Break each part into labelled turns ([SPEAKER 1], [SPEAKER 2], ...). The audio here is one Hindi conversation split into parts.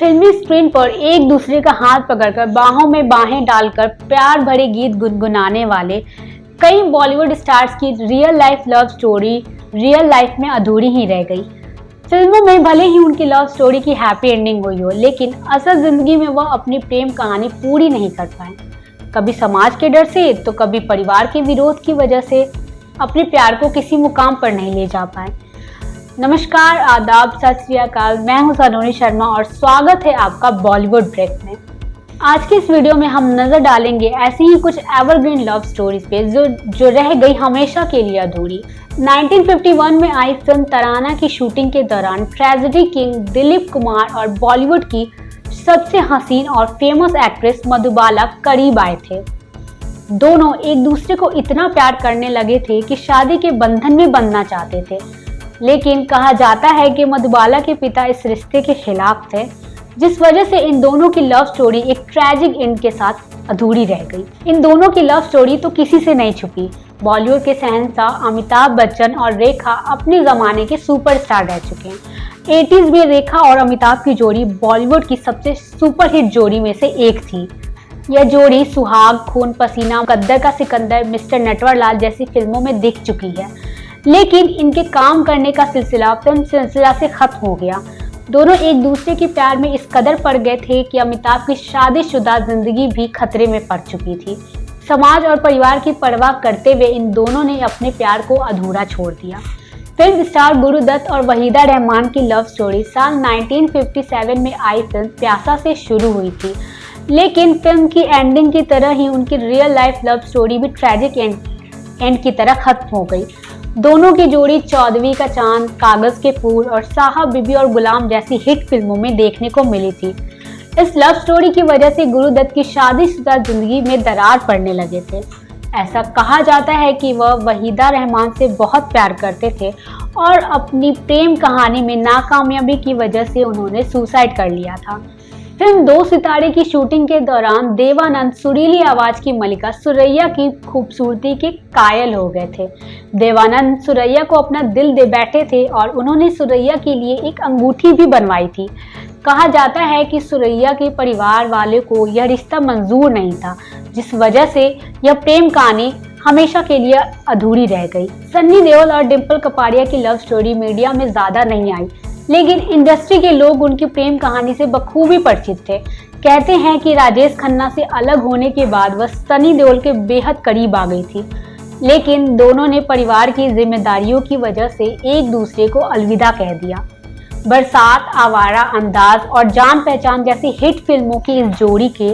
[SPEAKER 1] फिल्मी स्क्रीन पर एक दूसरे का हाथ पकड़कर बाहों में बाहें डालकर प्यार भरे गीत गुनगुनाने वाले कई बॉलीवुड स्टार्स की real life love story real life में अधूरी ही रह गई। फिल्मों में भले ही उनकी लव स्टोरी की हैप्पी एंडिंग हुई हो, लेकिन असल जिंदगी में वह अपनी प्रेम कहानी पूरी नहीं कर पाए। कभी समाज के डर से तो कभी परिवार के विरोध की वजह से अपने प्यार को किसी मुकाम पर नहीं ले जा पाए। नमस्कार, आदाब, सत श्री अकाल। मैं हूं सलोनी शर्मा और स्वागत है आपका बॉलीवुड ब्रेक में। आज की इस वीडियो में हम नजर डालेंगे ऐसी ही कुछ एवरग्रीन लव स्टोरीज पे जो रह गई हमेशा के लिए अधूरी। 1951 में आई फिल्म तराना की शूटिंग के दौरान ट्रेजेडी किंग दिलीप कुमार और बॉलीवुड की सबसे हसीन और फेमस एक्ट्रेस मधुबाला करीब आए थे। दोनों एक दूसरे को इतना प्यार करने लगे थे कि शादी के बंधन में बंधना चाहते थे, लेकिन कहा जाता है कि मधुबाला के पिता इस रिश्ते के खिलाफ थे, जिस वजह से इन दोनों की लव स्टोरी एक ट्रैजिक एंड के साथ अधूरी रह गई। इन दोनों की लव स्टोरी तो किसी से नहीं छुपी। बॉलीवुड के शहंशाह अमिताभ बच्चन और रेखा अपने जमाने के सुपरस्टार रह चुके हैं। 80s में रेखा और अमिताभ की जोड़ी बॉलीवुड की सबसे सुपरहिट जोड़ी में से एक थी। यह जोड़ी सुहाग, खून पसीना, गद्दर का सिकंदर, मिस्टर नटवरलाल जैसी फिल्मों में दिख चुकी है, लेकिन इनके काम करने का फिल्म सिलसिला से खत्म हो गया। दोनों एक दूसरे के प्यार में इस कदर पड़ गए थे कि अमिताभ की शादीशुदा जिंदगी भी खतरे में पड़ चुकी थी। समाज और परिवार की परवाह करते हुए इन दोनों ने अपने प्यार को अधूरा छोड़ दिया। फिल्म स्टार गुरुदत्त और वहीदा रहमान की लव स्टोरी साल 1957 में आई फिल्म प्यासा से शुरू हुई थी, लेकिन फिल्म की एंडिंग की तरह ही उनकी रियल लाइफ लव स्टोरी भी ट्रैजिक एंड की तरह खत्म हो गई। दोनों की जोड़ी 14वीं का चांद, कागज के फूल और साहब बीबी और गुलाम जैसी हिट फिल्मों में देखने को मिली थी। इस लव स्टोरी की वजह से गुरुदत्त की शादीशुदा जिंदगी में दरार पड़ने लगे थे। ऐसा कहा जाता है कि वह वहीदा रहमान से बहुत प्यार करते थे और अपनी प्रेम कहानी में नाकामयाबी की वजह से उन्होंने सुसाइड कर लिया था। फिल्म 2 सितारे की शूटिंग के दौरान देवानंद सुरीली आवाज की मलिका सुरैया की खूबसूरती के कायल हो गए थे। देवानंद सुरैया को अपना दिल दे बैठे थे और उन्होंने सुरैया के लिए एक अंगूठी भी बनवाई थी। कहा जाता है कि सुरैया के परिवार वाले को यह रिश्ता मंजूर नहीं था, जिस वजह से यह प्रेम कहानी हमेशा के लिए अधूरी रह गई। सन्नी देओल और डिम्पल कपाड़िया की लव स्टोरी मीडिया में ज्यादा नहीं आई, लेकिन इंडस्ट्री के लोग उनकी प्रेम कहानी से बखूबी परिचित थे। कहते हैं कि राजेश खन्ना से अलग होने के बाद वह सनी देओल के बेहद करीब आ गई थी, लेकिन दोनों ने परिवार की जिम्मेदारियों की वजह से एक दूसरे को अलविदा कह दिया। बरसात, आवारा, अंदाज और जान पहचान जैसी हिट फिल्मों की इस जोड़ी के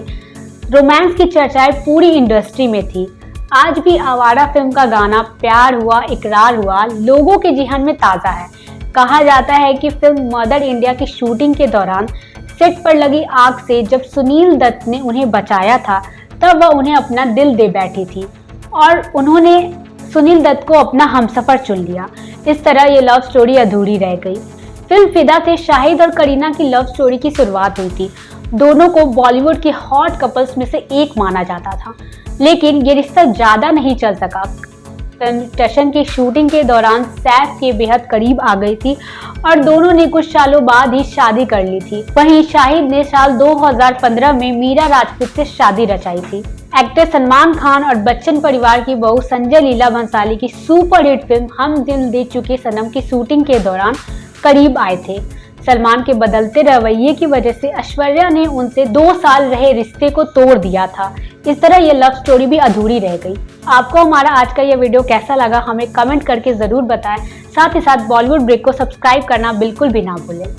[SPEAKER 1] रोमांस की चर्चाएं पूरी इंडस्ट्री में थी। आज भी आवारा फिल्म का गाना प्यार हुआ इकरार हुआ लोगों के जिहन में ताज़ा है। कहा जाता है कि फिल्म मदर इंडिया की शूटिंग के दौरान सेट पर लगी आग से जब सुनील दत्त ने उन्हें बचाया था, तब वह उन्हें अपना दिल दे बैठी थी और उन्होंने सुनील दत्त को अपना हमसफर चुन लिया। इस तरह ये लव स्टोरी अधूरी रह गई। फिल्म फिदा से शाहिद और करीना की लव स्टोरी की शुरुआत हुई थी। दोनों को बॉलीवुड के हॉट कपल्स में से एक माना जाता था, लेकिन ये रिश्ता ज्यादा नहीं चल सका। फिल्म स्टेशन की शूटिंग के दौरान सैफ के बेहद करीब आ गई थी और दोनों ने कुछ सालों बाद ही शादी कर ली थी। वहीं शाहिद ने साल 2015 में मीरा राजपूत से शादी रचाई थी। एक्टर सलमान खान और बच्चन परिवार की बहू संजय लीला भंसाली की सुपरहिट फिल्म हम दिल दे चुके सनम की शूटिंग के दौरान करीब आए थे। सलमान के बदलते रवैये की वजह से ऐश्वर्या ने उनसे 2 साल रहे रिश्ते को तोड़ दिया था। इस तरह ये लव स्टोरी भी अधूरी रह गई। आपको हमारा आज का ये वीडियो कैसा लगा हमें कमेंट करके जरूर बताएं। साथ ही साथ बॉलीवुड ब्रेक को सब्सक्राइब करना बिल्कुल भी ना भूलें।